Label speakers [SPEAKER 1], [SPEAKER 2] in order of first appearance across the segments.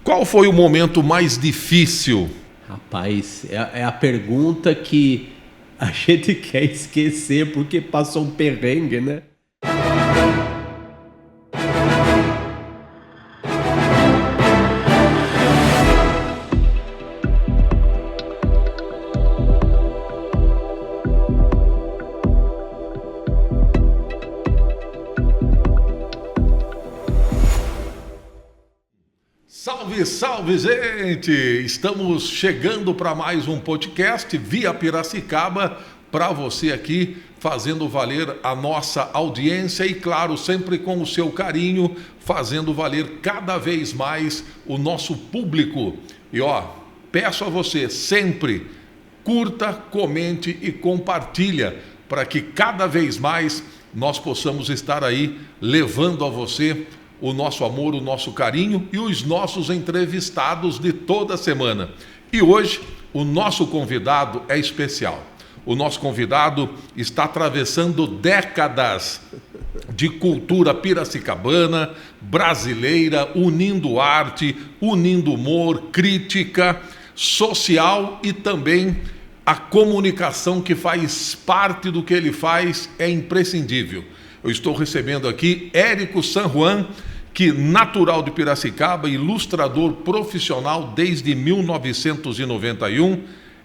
[SPEAKER 1] Qual foi o momento mais difícil?
[SPEAKER 2] Rapaz, é a pergunta que a gente quer esquecer porque passou um perrengue, né?
[SPEAKER 1] Salve, salve, gente! Estamos chegando para mais um podcast via Piracicaba para você aqui, fazendo valer a nossa audiência e, claro, sempre com o seu carinho, fazendo valer cada vez mais o nosso público. E peço a você sempre, curta, comente e compartilha para que cada vez mais nós possamos estar aí levando a você o nosso amor, o nosso carinho e os nossos entrevistados de toda semana. E hoje o nosso convidado é especial. O nosso convidado está atravessando décadas de cultura piracicabana, brasileira, unindo arte, unindo humor, crítica, social e também a comunicação que faz parte do que ele faz é imprescindível. Eu estou recebendo aqui Érico San Juan, que natural de Piracicaba, ilustrador profissional desde 1991,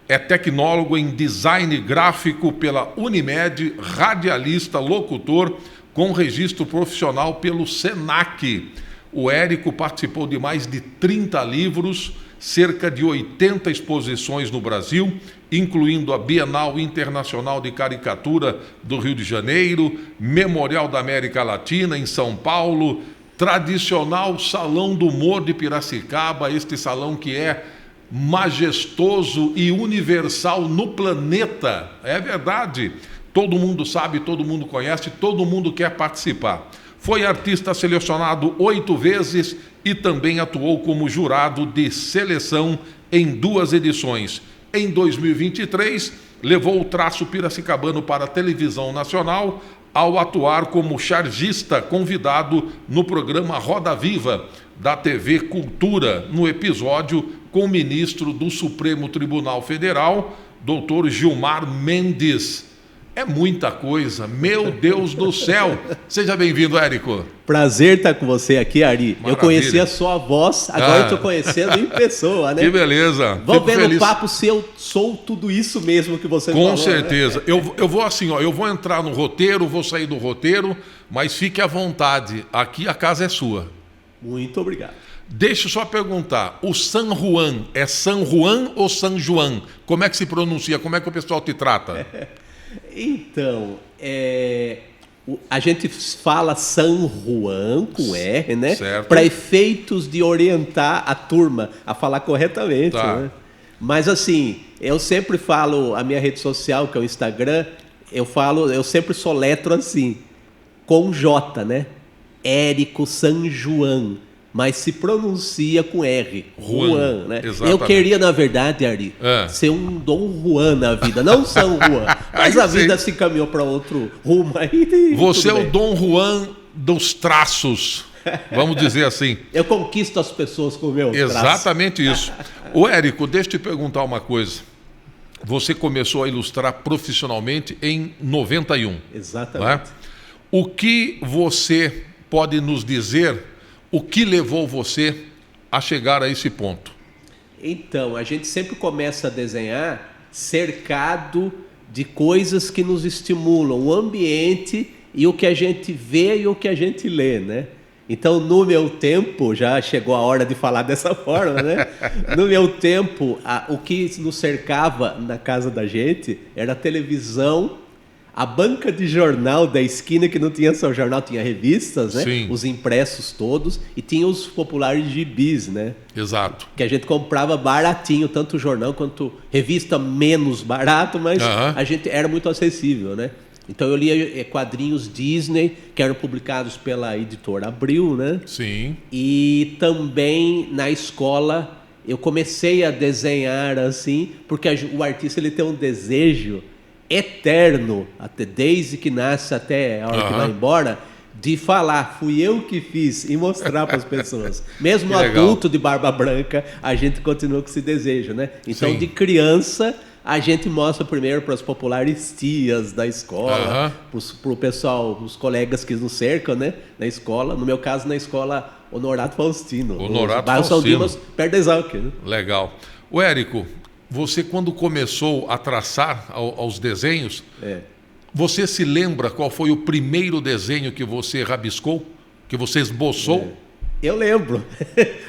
[SPEAKER 1] é tecnólogo em design gráfico pela Unimed, radialista, locutor, com registro profissional pelo Senac. O Érico participou de mais de 30 livros, cerca de 80 exposições no Brasil, incluindo a Bienal Internacional de Caricatura do Rio de Janeiro, Memorial da América Latina em São Paulo, tradicional Salão do Humor de Piracicaba, este salão que é majestoso e universal no planeta. É verdade, todo mundo sabe, todo mundo conhece, todo mundo quer participar. Foi artista selecionado 8 vezes e também atuou como jurado de seleção em 2 edições. Em 2023, levou o traço piracicabano para a televisão nacional ao atuar como chargista convidado no programa Roda Viva da TV Cultura, no episódio com o ministro do Supremo Tribunal Federal, Dr. Gilmar Mendes. É muita coisa, meu Deus do céu. Seja bem-vindo, Érico.
[SPEAKER 2] Prazer estar com você aqui, Ari. Maravilha. Eu conhecia a sua voz, agora eu estou conhecendo em pessoa, né?
[SPEAKER 1] Que beleza.
[SPEAKER 2] Vamos ver no papo se eu sou tudo isso mesmo que você falou.
[SPEAKER 1] Com certeza. Né? Eu vou assim, eu vou entrar no roteiro, vou sair do roteiro, mas fique à vontade. Aqui a casa é sua.
[SPEAKER 2] Muito obrigado.
[SPEAKER 1] Deixa eu só perguntar, o San Juan é San Juan ou San Juan? Como é que se pronuncia? Como é que o pessoal te trata?
[SPEAKER 2] Então, a gente fala San Juan com R, né? Para efeitos de orientar a turma a falar corretamente. Tá. Né? Mas assim, eu sempre falo, a minha rede social, que é o Instagram, eu sempre soletro assim, com J, né? Érico San Juan. Mas se pronuncia com R, Juan, né? Exatamente. Eu queria, na verdade, Ari, ser um Dom Juan na vida, não São Juan. Mas a vida se caminhou para outro rumo aí.
[SPEAKER 1] Você é o Dom Juan dos traços, vamos dizer assim.
[SPEAKER 2] Eu conquisto as pessoas com o meu traço.
[SPEAKER 1] Exatamente isso. Ô, Érico, deixa eu te perguntar uma coisa. Você começou a ilustrar profissionalmente em 91.
[SPEAKER 2] Exatamente.
[SPEAKER 1] Né? O que você pode nos dizer... O que levou você a chegar a esse ponto?
[SPEAKER 2] Então, a gente sempre começa a desenhar cercado de coisas que nos estimulam, o ambiente e o que a gente vê e o que a gente lê, né? Então, no meu tempo, já chegou a hora de falar dessa forma, né? No meu tempo, o que nos cercava na casa da gente era a televisão, a banca de jornal da esquina, que não tinha só jornal, tinha revistas, né? Sim. Os impressos todos, e tinha os populares gibis, né?
[SPEAKER 1] Exato.
[SPEAKER 2] Que a gente comprava baratinho, tanto jornal quanto revista menos barato, mas a gente era muito acessível, né? Então eu lia quadrinhos Disney, que eram publicados pela editora Abril, né?
[SPEAKER 1] Sim.
[SPEAKER 2] E também na escola eu comecei a desenhar assim, porque o artista ele tem um desejo eterno, até desde que nasce até a hora que vai embora, de falar, fui eu que fiz, e mostrar para as pessoas. Mesmo adulto de barba branca, a gente continua com esse desejo, né? Então, sim, de criança, a gente mostra primeiro para as populares tias da escola, para o pessoal, os colegas que nos cercam, né, na escola. No meu caso, na escola Honorato Faustino.
[SPEAKER 1] Honorato Faustino. São Dimas,
[SPEAKER 2] perto da Exalc, né?
[SPEAKER 1] Legal. O Érico, você quando começou a traçar aos desenhos, você se lembra qual foi o primeiro desenho que você rabiscou? Que você esboçou?
[SPEAKER 2] Eu lembro.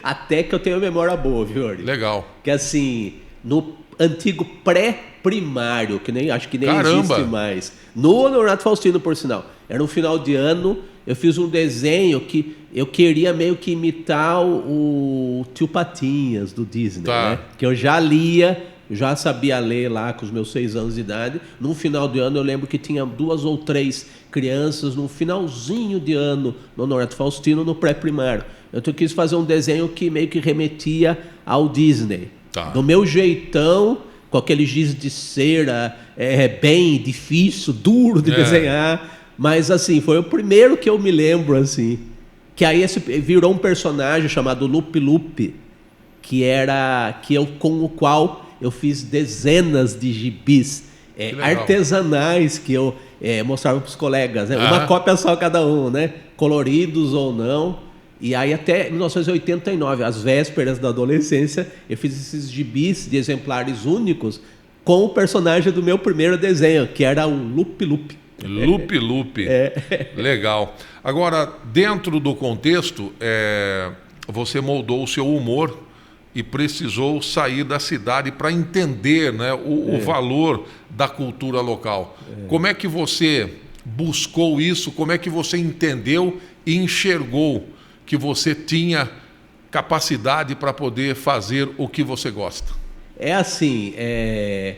[SPEAKER 2] Até que eu tenho memória boa, viu, Érico?
[SPEAKER 1] Legal.
[SPEAKER 2] Que assim, no antigo pré-primário, que nem acho que nem existe mais. No Honorato Faustino, por sinal. Era no final de ano, eu fiz um desenho que eu queria meio que imitar o Tio Patinhas, do Disney, né? Que eu já lia, já sabia ler lá com os meus 6 anos de idade. No final de ano, eu lembro que tinha 2 ou 3 crianças no finalzinho de ano no Honorato Faustino, no pré-primário. Eu quis fazer um desenho que meio que remetia ao Disney. Do meu jeitão, com aquele giz de cera, bem difícil, duro de desenhar. Mas, assim, foi o primeiro que eu me lembro, assim. Que aí virou um personagem chamado Lupe Lupe, com o qual eu fiz dezenas de gibis artesanais que eu mostrava para os colegas. Né? Uma cópia só cada um, né? Coloridos ou não. E aí até 1989, às vésperas da adolescência, eu fiz esses gibis de exemplares únicos com o personagem do meu primeiro desenho, que era o Lupe Lupe.
[SPEAKER 1] Lupe Lupe. Legal. Agora, dentro do contexto, você moldou o seu humor e precisou sair da cidade para entender, né, o valor da cultura local. Como é que você buscou isso? Como é que você entendeu e enxergou que você tinha capacidade para poder fazer o que você gosta?
[SPEAKER 2] É assim, é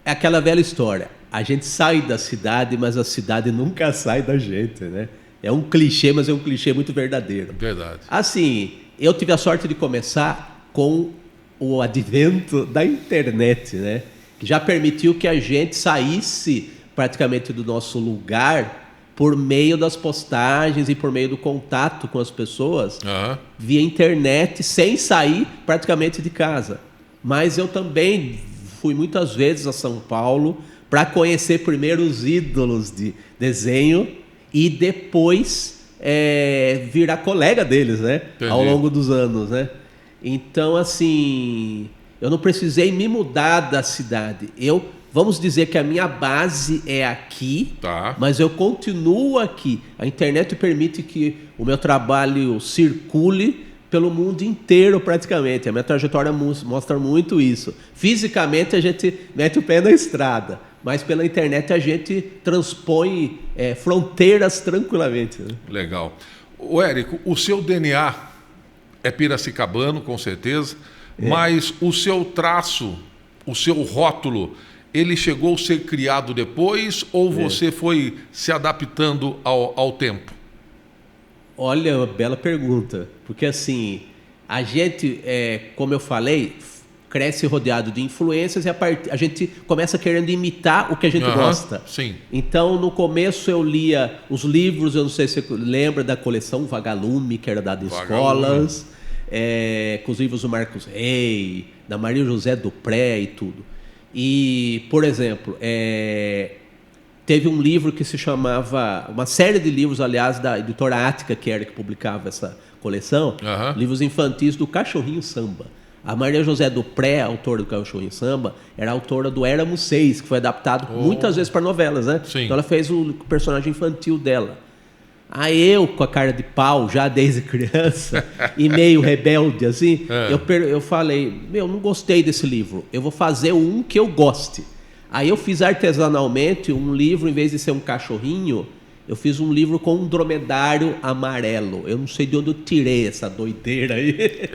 [SPEAKER 2] aquela velha história. A gente sai da cidade, mas a cidade nunca sai da gente, né? É um clichê, mas é um clichê muito verdadeiro.
[SPEAKER 1] Verdade.
[SPEAKER 2] Assim, eu tive a sorte de começar com o advento da internet, né? Que já permitiu que a gente saísse praticamente do nosso lugar por meio das postagens e por meio do contato com as pessoas via internet, sem sair praticamente de casa. Mas eu também fui muitas vezes a São Paulo para conhecer primeiro os ídolos de desenho e depois virar colega deles, né? Entendi. Ao longo dos anos, né? Então, assim, eu não precisei me mudar da cidade. Vamos dizer que a minha base é aqui, mas eu continuo aqui. A internet permite que o meu trabalho circule pelo mundo inteiro praticamente. A minha trajetória mostra muito isso. Fisicamente a gente mete o pé na estrada, mas pela internet a gente transpõe fronteiras tranquilamente. Né?
[SPEAKER 1] Legal. O Érico, o seu DNA é piracicabano, com certeza, mas o seu traço, o seu rótulo, ele chegou a ser criado depois ou você foi se adaptando ao tempo?
[SPEAKER 2] Olha, uma bela pergunta. Porque assim, a gente, como eu falei, cresce rodeado de influências e a gente começa querendo imitar o que a gente gosta.
[SPEAKER 1] Sim.
[SPEAKER 2] Então, no começo eu lia os livros, eu não sei se você lembra da coleção Vagalume, que era dada em escolas, com os livros do Marcos Rey, da Maria José Dupré e tudo. E, por exemplo, teve um livro que se chamava... Uma série de livros, aliás, da editora Ática, que publicava essa coleção, livros infantis do Cachorrinho Samba. A Maria José Dupré, autora do Cachorrinho Samba, era autora do Éramos 6, que foi adaptado muitas vezes para novelas, né?
[SPEAKER 1] Sim.
[SPEAKER 2] Então ela fez o personagem infantil dela. Aí eu, com a cara de pau, já desde criança, e meio rebelde, assim, eu falei, não gostei desse livro, eu vou fazer um que eu goste. Aí eu fiz artesanalmente um livro, em vez de ser um cachorrinho, eu fiz um livro com um dromedário amarelo. Eu não sei de onde eu tirei essa doideira aí,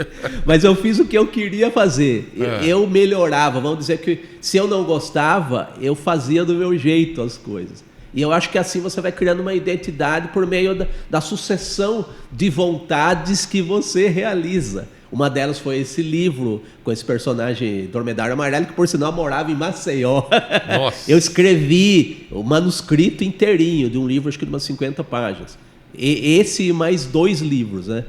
[SPEAKER 2] mas eu fiz o que eu queria fazer. Eu melhorava, vamos dizer que se eu não gostava, eu fazia do meu jeito as coisas. E eu acho que assim você vai criando uma identidade por meio da sucessão de vontades que você realiza. Uma delas foi esse livro com esse personagem dromedário amarelo, que por sinal morava em Maceió.
[SPEAKER 1] Nossa.
[SPEAKER 2] Eu escrevi o manuscrito inteirinho de um livro, acho que de umas 50 páginas. Esse e mais 2 livros, né?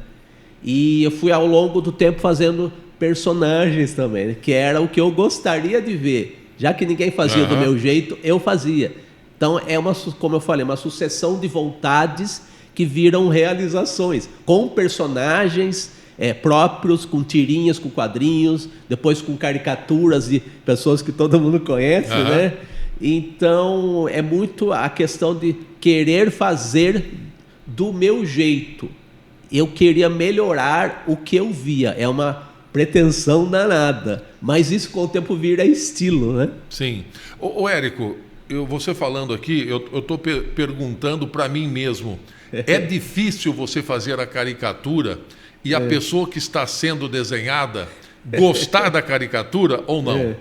[SPEAKER 2] E eu fui ao longo do tempo fazendo personagens também, né? Que era o que eu gostaria de ver. Já que ninguém fazia do meu jeito, eu fazia. Então é como eu falei, uma sucessão de vontades que viram realizações, com personagens próprios, com tirinhas, com quadrinhos, depois com caricaturas de pessoas que todo mundo conhece, né? Então é muito a questão de querer fazer do meu jeito. Eu queria melhorar o que eu via. É uma pretensão danada, mas isso com o tempo vira estilo, né?
[SPEAKER 1] Sim. Ô Érico, você falando aqui, eu estou perguntando para mim mesmo, é difícil você fazer a caricatura e a pessoa que está sendo desenhada gostar da caricatura ou não?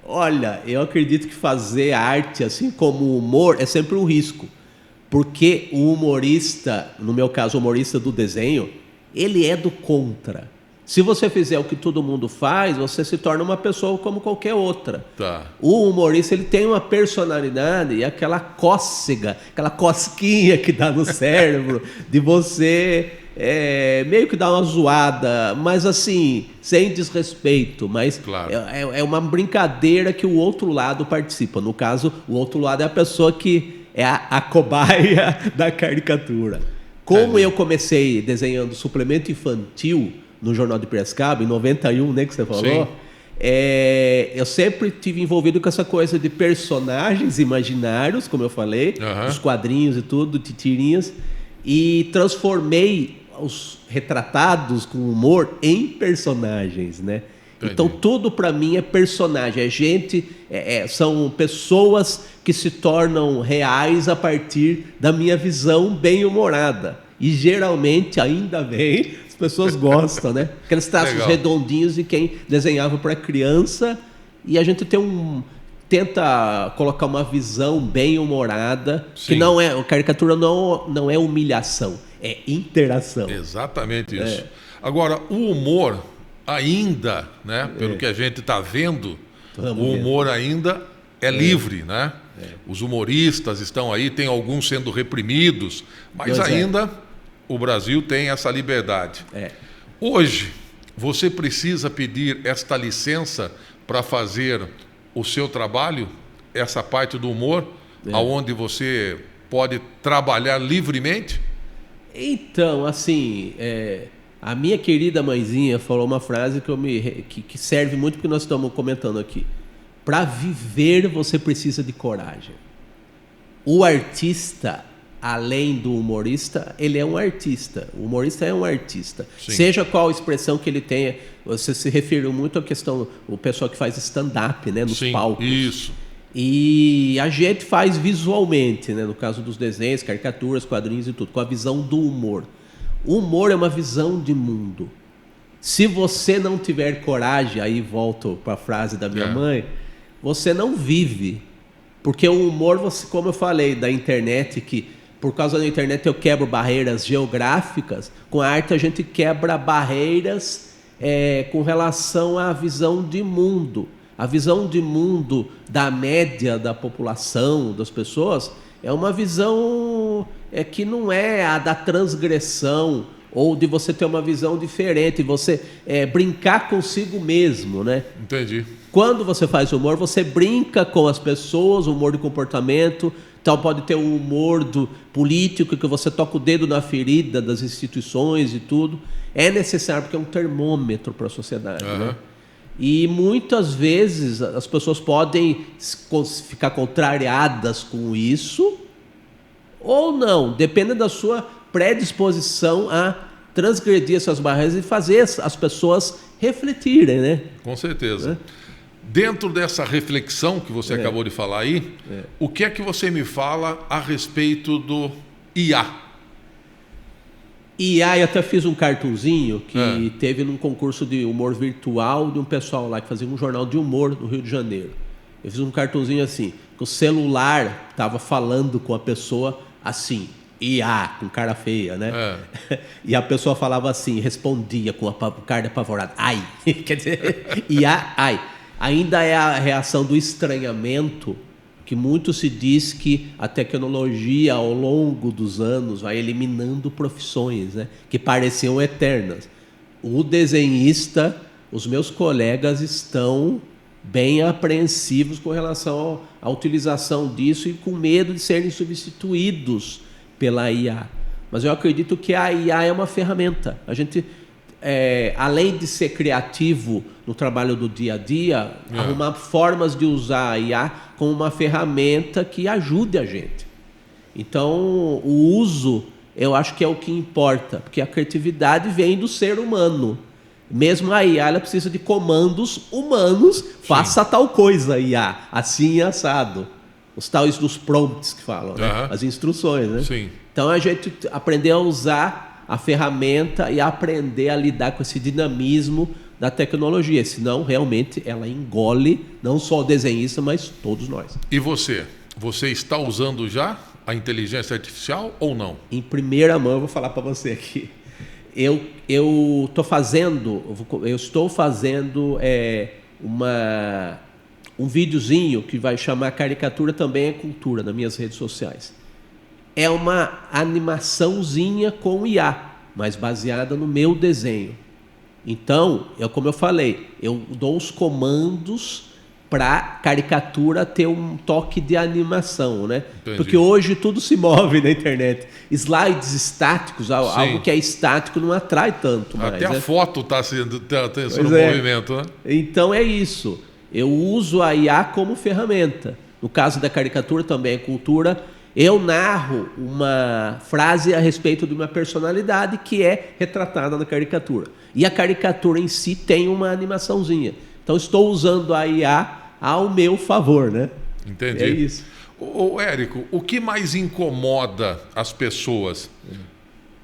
[SPEAKER 2] Olha, eu acredito que fazer arte, assim como o humor, é sempre um risco. Porque o humorista, no meu caso, o humorista do desenho, ele é do contra. Se você fizer o que todo mundo faz, você se torna uma pessoa como qualquer outra.
[SPEAKER 1] Tá.
[SPEAKER 2] O humorista, ele tem uma personalidade e aquela cócega, aquela cosquinha que dá no cérebro de você meio que dar uma zoada, mas assim, sem desrespeito. Mas
[SPEAKER 1] claro.
[SPEAKER 2] é uma brincadeira que o outro lado participa. No caso, o outro lado é a pessoa que é a cobaia da caricatura. Como eu comecei desenhando suplemento infantil no Jornal de Piracicaba, em 91, né, que você falou, eu sempre tive envolvido com essa coisa de personagens imaginários, como eu falei, os quadrinhos e tudo, de tirinhas, e transformei os retratados com humor em personagens, né? Entendi. Então tudo para mim é personagem, é gente, são pessoas que se tornam reais a partir da minha visão bem-humorada. E geralmente, ainda bem, as pessoas gostam, né? Aqueles traços redondinhos de quem desenhava para criança, e a gente tenta colocar uma visão bem-humorada, que não é, a caricatura não é humilhação, é interação.
[SPEAKER 1] Exatamente isso. Agora, o humor ainda, né, pelo que a gente está vendo, o humor ainda é livre, né? Os humoristas estão aí, tem alguns sendo reprimidos, mas ainda o Brasil tem essa liberdade. Hoje, você precisa pedir esta licença para fazer o seu trabalho, essa parte do humor, aonde você pode trabalhar livremente?
[SPEAKER 2] Então, assim, a minha querida mãezinha falou uma frase que serve muito porque nós estamos comentando aqui. Para viver, você precisa de coragem. O artista, além do humorista, ele é um artista. O humorista é um artista. Sim. Seja qual expressão que ele tenha. Você se referiu muito à questão, o pessoal que faz stand-up, né, nos palcos.
[SPEAKER 1] Isso.
[SPEAKER 2] E a gente faz visualmente, né, no caso dos desenhos, caricaturas, quadrinhos e tudo, com a visão do humor. O humor é uma visão de mundo. Se você não tiver coragem, aí volto para a frase da minha mãe, você não vive. Porque o humor, como eu falei, da internet, que por causa da internet eu quebro barreiras geográficas, com a arte a gente quebra barreiras com relação à visão de mundo. A visão de mundo da média da população, das pessoas, é uma visão que não é a da transgressão, ou de você ter uma visão diferente, você brincar consigo mesmo, né?
[SPEAKER 1] Entendi.
[SPEAKER 2] Quando você faz humor, você brinca com as pessoas, humor de comportamento, então pode ter um humor do político, que você toca o dedo na ferida das instituições e tudo. É necessário, porque é um termômetro para a sociedade, né? E muitas vezes as pessoas podem ficar contrariadas com isso, ou não, depende da sua predisposição a transgredir essas barreiras e fazer as pessoas refletirem, né?
[SPEAKER 1] Com certeza. Dentro dessa reflexão que você acabou de falar aí, o que é que você me fala a respeito do IA?
[SPEAKER 2] IA, eu até fiz um cartunzinho que teve num concurso de humor virtual de um pessoal lá que fazia um jornal de humor no Rio de Janeiro. Eu fiz um cartunzinho assim, que o celular estava falando com a pessoa assim, IA, com cara feia, né? E a pessoa falava assim, respondia com a cara apavorada, ai. Quer dizer, IA, ai. Ainda é a reação do estranhamento que muito se diz que a tecnologia, ao longo dos anos, vai eliminando profissões, né, que pareciam eternas. O desenhista, os meus colegas estão bem apreensivos com relação à utilização disso e com medo de serem substituídos pela IA. Mas eu acredito que a IA é uma ferramenta. A gente, além de ser criativo no trabalho do dia a dia, arrumar formas de usar a IA como uma ferramenta que ajude a gente. Então, o uso, eu acho que é o que importa, porque a criatividade vem do ser humano. Mesmo a IA, ela precisa de comandos humanos. Sim. Faça tal coisa, IA, assim assado. Os tais dos prompts que falam, né? As instruções, né?
[SPEAKER 1] Sim.
[SPEAKER 2] Então a gente aprender a usar a ferramenta e aprender a lidar com esse dinamismo da tecnologia. Senão, realmente, ela engole não só o desenhista, mas todos nós.
[SPEAKER 1] E você? Você está usando já a inteligência artificial ou não?
[SPEAKER 2] Em primeira mão, eu vou falar para você aqui. Eu estou fazendo um videozinho que vai chamar Caricatura Também é Cultura nas minhas redes sociais. É uma animaçãozinha com IA, mas baseada no meu desenho. Então, como eu falei, eu dou os comandos para caricatura ter um toque de animação, né? Entendi. Porque hoje tudo se move na internet. Slides estáticos, algo que é estático não atrai tanto mais.
[SPEAKER 1] Até a foto está sendo movimento, né?
[SPEAKER 2] Então é isso. Eu uso a IA como ferramenta. No caso da caricatura também é cultura. Eu narro uma frase a respeito de uma personalidade que é retratada na caricatura. E a caricatura em si tem uma animaçãozinha. Então, estou usando a IA ao meu favor, né?
[SPEAKER 1] Entendi.
[SPEAKER 2] É isso.
[SPEAKER 1] Ô, Érico, o que mais incomoda as pessoas?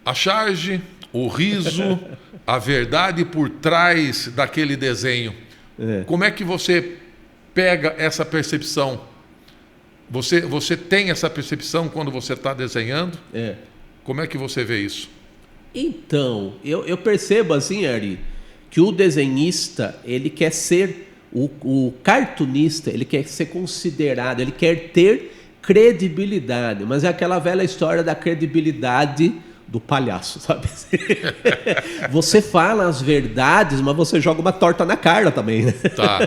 [SPEAKER 1] A charge, o riso, a verdade por trás daquele desenho. Como é que você pega essa percepção? Você tem essa percepção quando você está desenhando? Como é que você vê isso?
[SPEAKER 2] Então, eu percebo assim, Ari, que o desenhista, ele quer ser, o cartunista, ele quer ser considerado, ele quer ter credibilidade, mas é aquela velha história da credibilidade do palhaço, sabe? Você fala as verdades, mas você joga uma torta na cara também, né?
[SPEAKER 1] Tá.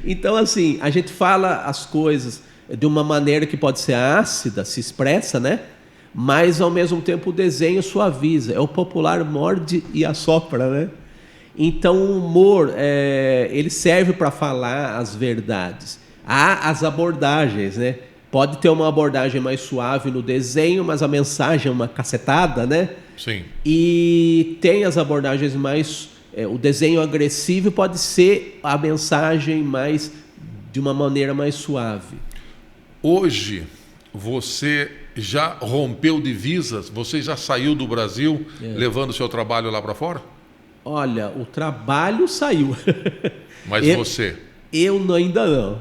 [SPEAKER 2] Então, assim, a gente fala as coisas de uma maneira que pode ser ácida, se expressa, né? Mas, ao mesmo tempo, o desenho suaviza. É o popular morde e assopra, né? Então, o humor, ele serve para falar as verdades. Há as abordagens, né? Pode ter uma abordagem mais suave no desenho, mas a mensagem é uma cacetada, né?
[SPEAKER 1] Sim.
[SPEAKER 2] E tem as abordagens mais... o desenho agressivo pode ser a mensagem mais de uma maneira mais suave.
[SPEAKER 1] Hoje, você já rompeu divisas? Você já saiu do Brasil levando o seu trabalho lá para fora?
[SPEAKER 2] Olha, o trabalho saiu.
[SPEAKER 1] Mas você?
[SPEAKER 2] Eu ainda não.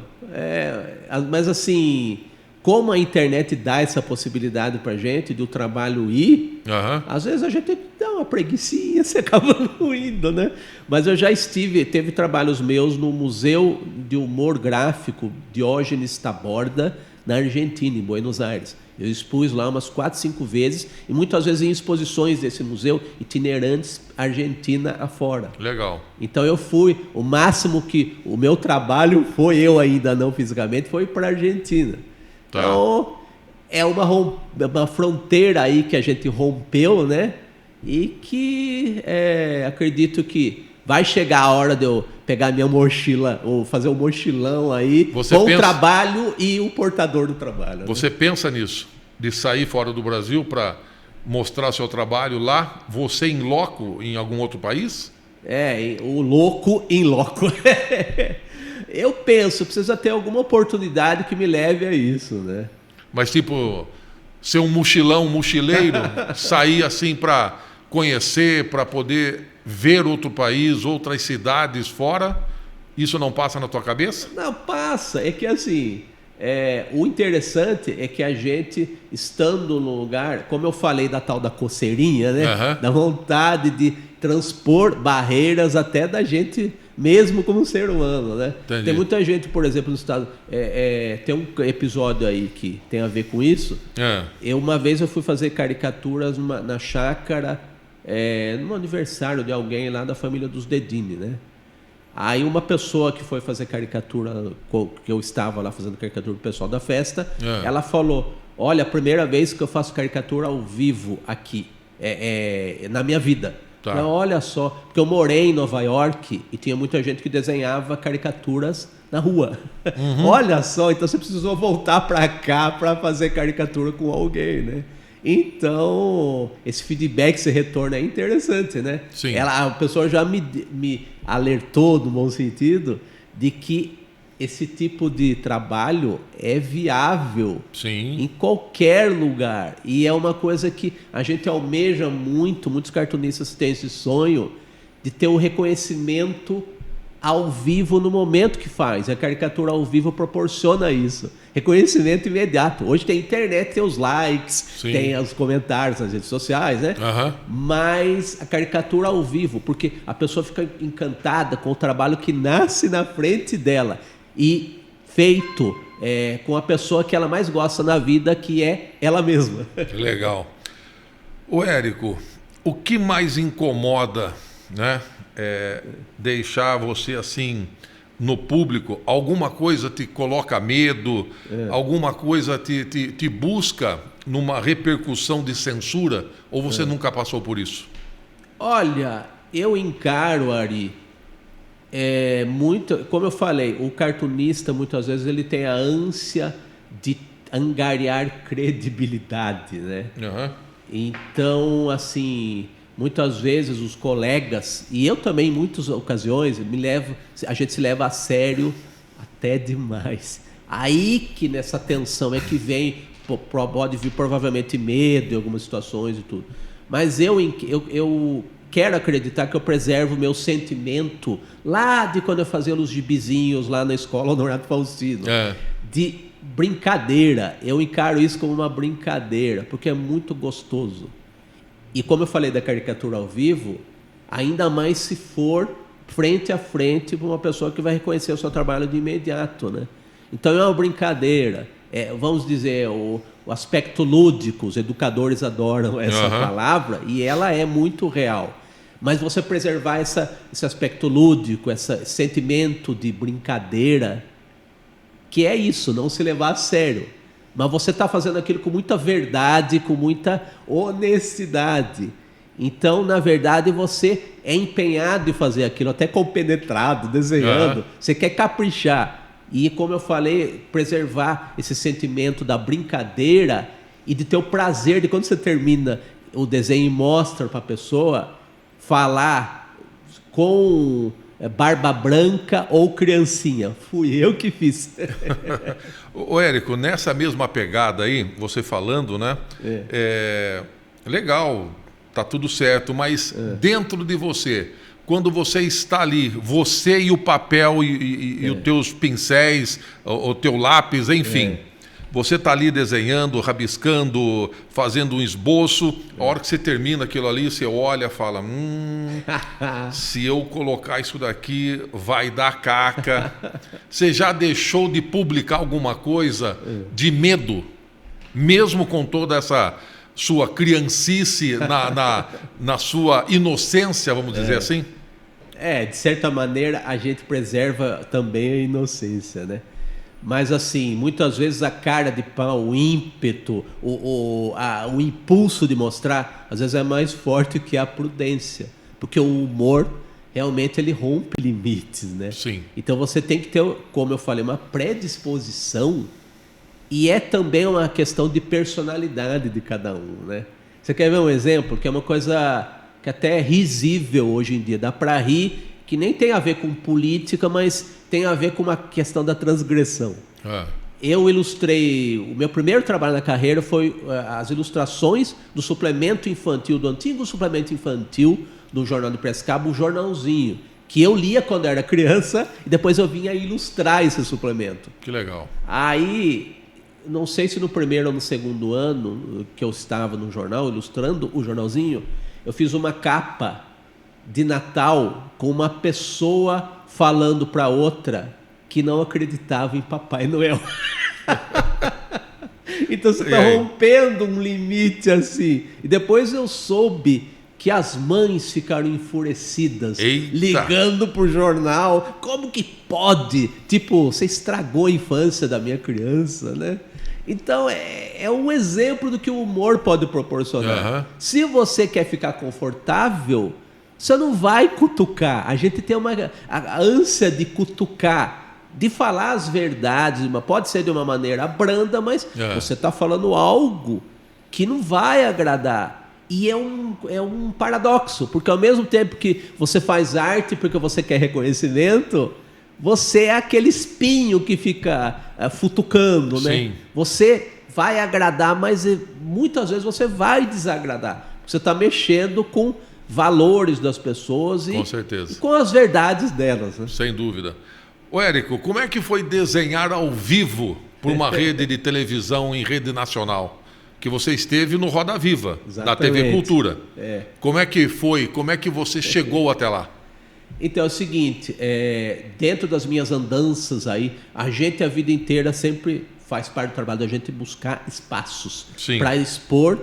[SPEAKER 2] Mas assim, como a internet dá essa possibilidade para a gente do trabalho ir, às vezes a gente dá uma preguicinha, você acaba não indo, né? Mas eu já teve trabalhos meus no Museu de Humor Gráfico Diógenes Taborda, na Argentina, em Buenos Aires. Eu expus lá umas 4, 5 vezes, e muitas vezes em exposições desse museu, itinerantes, Argentina afora.
[SPEAKER 1] Legal.
[SPEAKER 2] Então eu fui, o máximo que o meu trabalho foi, eu ainda não fisicamente, foi para a Argentina. Tá. Então, é uma fronteira aí que a gente rompeu, né? E que acredito que vai chegar a hora de eu pegar minha mochila, ou fazer um mochilão aí, o trabalho e o portador do trabalho.
[SPEAKER 1] Você pensa nisso, de sair fora do Brasil para mostrar seu trabalho lá, você em loco, em algum outro país?
[SPEAKER 2] O louco em loco. Eu penso, precisa ter alguma oportunidade que me leve a isso, né?
[SPEAKER 1] Mas tipo, ser um mochileiro, sair assim para conhecer, para poder ver outro país, outras cidades fora, isso não passa na tua cabeça?
[SPEAKER 2] Não, passa. É que assim, o interessante é que a gente, estando no lugar, como eu falei da tal da coceirinha, né? Da vontade de transpor barreiras até da gente mesmo como ser humano, né?
[SPEAKER 1] Entendi.
[SPEAKER 2] Tem muita gente, por exemplo, no estado... tem um episódio aí que tem a ver com isso. Uma vez eu fui fazer caricaturas na chácara, no aniversário de alguém lá da família dos Dedini, né? Aí uma pessoa que foi fazer caricatura, que eu estava lá fazendo caricatura do pessoal da festa, ela falou, olha, a primeira vez que eu faço caricatura ao vivo aqui, na minha vida.
[SPEAKER 1] Tá.
[SPEAKER 2] Então, olha só, porque eu morei em Nova York e tinha muita gente que desenhava caricaturas na rua. Olha só, então você precisou voltar para cá para fazer caricatura com alguém, né? Então, esse feedback, esse retorno é interessante, né?
[SPEAKER 1] Sim.
[SPEAKER 2] A pessoa já me alertou, no bom sentido, de que esse tipo de trabalho é viável.
[SPEAKER 1] Sim.
[SPEAKER 2] Em qualquer lugar. E é uma coisa que a gente almeja muito, muitos cartunistas têm esse sonho de ter o reconhecimento ao vivo no momento que faz. A caricatura ao vivo proporciona isso. Reconhecimento imediato. Hoje tem internet, tem os likes,
[SPEAKER 1] Sim.
[SPEAKER 2] tem os comentários nas redes sociais, né? Mas a caricatura ao vivo, porque a pessoa fica encantada com o trabalho que nasce na frente dela e feito com a pessoa que ela mais gosta na vida, que é ela mesma.
[SPEAKER 1] Legal. Ô Érico, o que mais incomoda, né? Deixar você assim no público? Alguma coisa te coloca medo? Alguma coisa te busca numa repercussão de censura? Ou você nunca passou por isso?
[SPEAKER 2] Olha, eu encaro, Ari, muito, como eu falei, o cartunista muitas vezes ele tem a ânsia de angariar credibilidade, né? Então, assim, muitas vezes os colegas, e eu também em muitas ocasiões, a gente se leva a sério até demais. Aí que nessa tensão é que vem, pode vir provavelmente medo em algumas situações e tudo. Mas eu quero acreditar que eu preservo o meu sentimento lá de quando eu fazia os gibizinhos lá na escola Honorato Faustino. De brincadeira. Eu encaro isso como uma brincadeira, porque é muito gostoso. E como eu falei da caricatura ao vivo, ainda mais se for frente a frente para uma pessoa que vai reconhecer o seu trabalho de imediato, né? Então é uma brincadeira. Vamos dizer, o aspecto lúdico, os educadores adoram essa palavra, e ela é muito real. Mas você preservar esse aspecto lúdico, esse sentimento de brincadeira, que é isso, não se levar a sério. Mas você está fazendo aquilo com muita verdade, com muita honestidade. Então, na verdade, você é empenhado em fazer aquilo, até compenetrado, desenhando. Você quer caprichar. E, como eu falei, preservar esse sentimento da brincadeira e de ter o prazer de, quando você termina o desenho e mostra para a pessoa, falar com barba branca ou criancinha. Fui eu que fiz.
[SPEAKER 1] Ô Érico, nessa mesma pegada aí, você falando, né? Legal, tá tudo certo, mas dentro de você, quando você está ali, você e o papel e os teus pincéis, o teu lápis, enfim, você está ali desenhando, rabiscando, fazendo um esboço, a hora que você termina aquilo ali, você olha e fala, se eu colocar isso daqui, vai dar caca. Você já deixou de publicar alguma coisa de medo, mesmo com toda essa sua criancice, na sua inocência, vamos dizer assim?
[SPEAKER 2] De certa maneira, a gente preserva também a inocência, né? Mas, assim, muitas vezes a cara de pau, o ímpeto, o impulso de mostrar, às vezes é mais forte que a prudência. Porque o humor, realmente, ele rompe limites, né?
[SPEAKER 1] Sim.
[SPEAKER 2] Então, você tem que ter, como eu falei, uma predisposição. E é também uma questão de personalidade de cada um, né? Você quer ver um exemplo? Que é uma coisa que até é risível hoje em dia. Dá para rir, que nem tem a ver com política, mas tem a ver com uma questão da transgressão. Eu ilustrei... O meu primeiro trabalho na carreira foi as ilustrações do suplemento infantil, do antigo suplemento infantil do Jornal de Piracicaba, o Jornalzinho, que eu lia quando era criança e depois eu vinha ilustrar esse suplemento.
[SPEAKER 1] Que legal.
[SPEAKER 2] Aí, não sei se no primeiro ou no segundo ano que eu estava no jornal, ilustrando o Jornalzinho, eu fiz uma capa de Natal com uma pessoa falando para outra que não acreditava em Papai Noel. Então você está rompendo um limite assim. E depois eu soube que as mães ficaram enfurecidas, ligando pro jornal. Como que pode? Tipo, você estragou a infância da minha criança, né? Então é um exemplo do que o humor pode proporcionar. Se você quer ficar confortável, você não vai cutucar. A gente tem a ânsia de cutucar, de falar as verdades, pode ser de uma maneira branda, mas você está falando algo que não vai agradar. E é um paradoxo, porque ao mesmo tempo que você faz arte porque você quer reconhecimento, você é aquele espinho que fica futucando, né?
[SPEAKER 1] Sim.
[SPEAKER 2] Você vai agradar, mas muitas vezes você vai desagradar. Você está mexendo com valores das pessoas
[SPEAKER 1] com certeza.
[SPEAKER 2] E com as verdades delas, né?
[SPEAKER 1] Sem dúvida. Ô, Érico, como é que foi desenhar ao vivo por uma rede de televisão em rede nacional? Que você esteve no Roda Viva, da TV Cultura. Como é que foi? Como é que você chegou até lá?
[SPEAKER 2] Então é o seguinte, dentro das minhas andanças aí, a gente a vida inteira sempre faz parte do trabalho da gente buscar espaços para expor,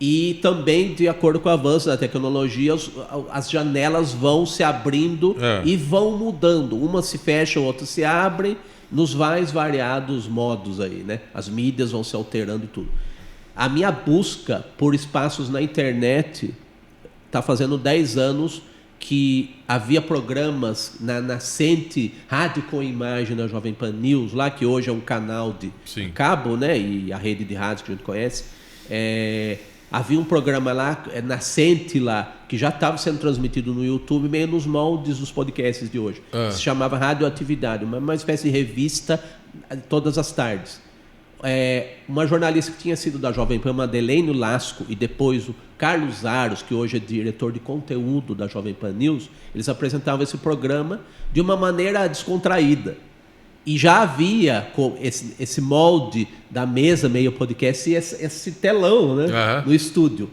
[SPEAKER 2] e também, de acordo com o avanço da tecnologia, as janelas vão se abrindo e vão mudando. Umas se fecham, outras se abrem, nos mais variados modos aí, né? As mídias vão se alterando e tudo. A minha busca por espaços na internet está fazendo 10 anos que havia programas na nascente Rádio com Imagem na Jovem Pan News, lá que hoje é um canal de cabo, né? E a rede de rádio que a gente conhece. Havia um programa lá, nascente lá, que já estava sendo transmitido no YouTube, meio nos moldes dos podcasts de hoje. Se chamava Radioatividade, uma espécie de revista todas as tardes. Uma jornalista que tinha sido da Jovem Pan, Madeleine Lasco, e depois o Carlos Aros, que hoje é diretor de conteúdo da Jovem Pan News, eles apresentavam esse programa de uma maneira descontraída. E já havia esse molde da mesa meio podcast e esse telão, né, no estúdio.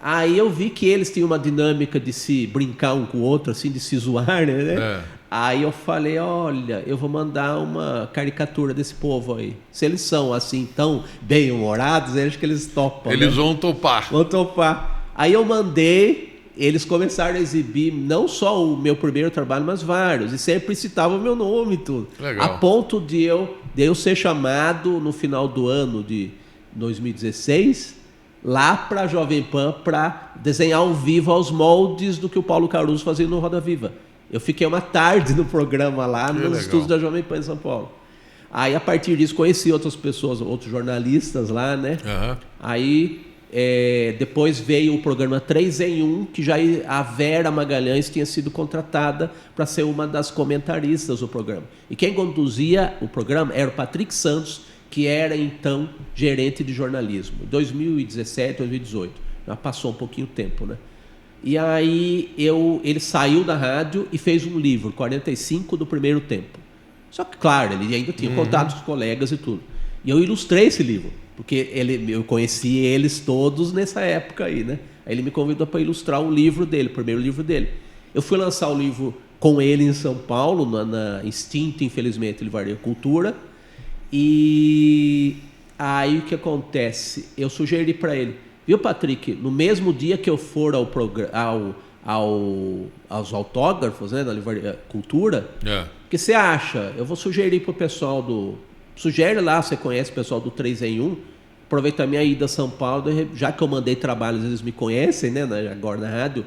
[SPEAKER 2] Aí eu vi que eles tinham uma dinâmica de se brincar um com o outro, assim, de se zoar, né? Aí eu falei, olha, eu vou mandar uma caricatura desse povo aí. Se eles são assim tão bem-humorados, acho que eles topam.
[SPEAKER 1] Eles vão topar.
[SPEAKER 2] Vão topar. Aí eu mandei, eles começaram a exibir não só o meu primeiro trabalho, mas vários. E sempre citavam o meu nome e tudo.
[SPEAKER 1] Legal.
[SPEAKER 2] A ponto de eu ser chamado no final do ano de 2016... lá para a Jovem Pan para desenhar ao vivo aos moldes do que o Paulo Caruso fazia no Roda Viva. Eu fiquei uma tarde no programa lá, nos estúdios da Jovem Pan em São Paulo. Aí, a partir disso, conheci outras pessoas, outros jornalistas lá, né? Aí, depois veio o programa 3 em 1, que já a Vera Magalhães tinha sido contratada para ser uma das comentaristas do programa. E quem conduzia o programa era o Patrick Santos, que era, então, gerente de jornalismo. 2017, 2018. Já passou um pouquinho de tempo, né? E aí, ele saiu da rádio e fez um livro, 45 do Primeiro Tempo. Só que, claro, ele ainda tinha contato com os colegas e tudo. E eu ilustrei esse livro, porque eu conheci eles todos nessa época aí, né? Aí ele me convidou para ilustrar um livro dele, o primeiro livro dele. Eu fui lançar o livro com ele em São Paulo, na extinta, infelizmente, Livraria Cultura. E aí o que acontece? Eu sugeri para ele, viu, Patrick, no mesmo dia que eu for aos autógrafos, né, na Livraria Cultura, o que você acha? Eu vou sugerir para o pessoal sugere lá, você conhece o pessoal do 3 em 1, aproveita a minha ida a São Paulo, já que eu mandei trabalhos, eles me conhecem, né, agora na rádio,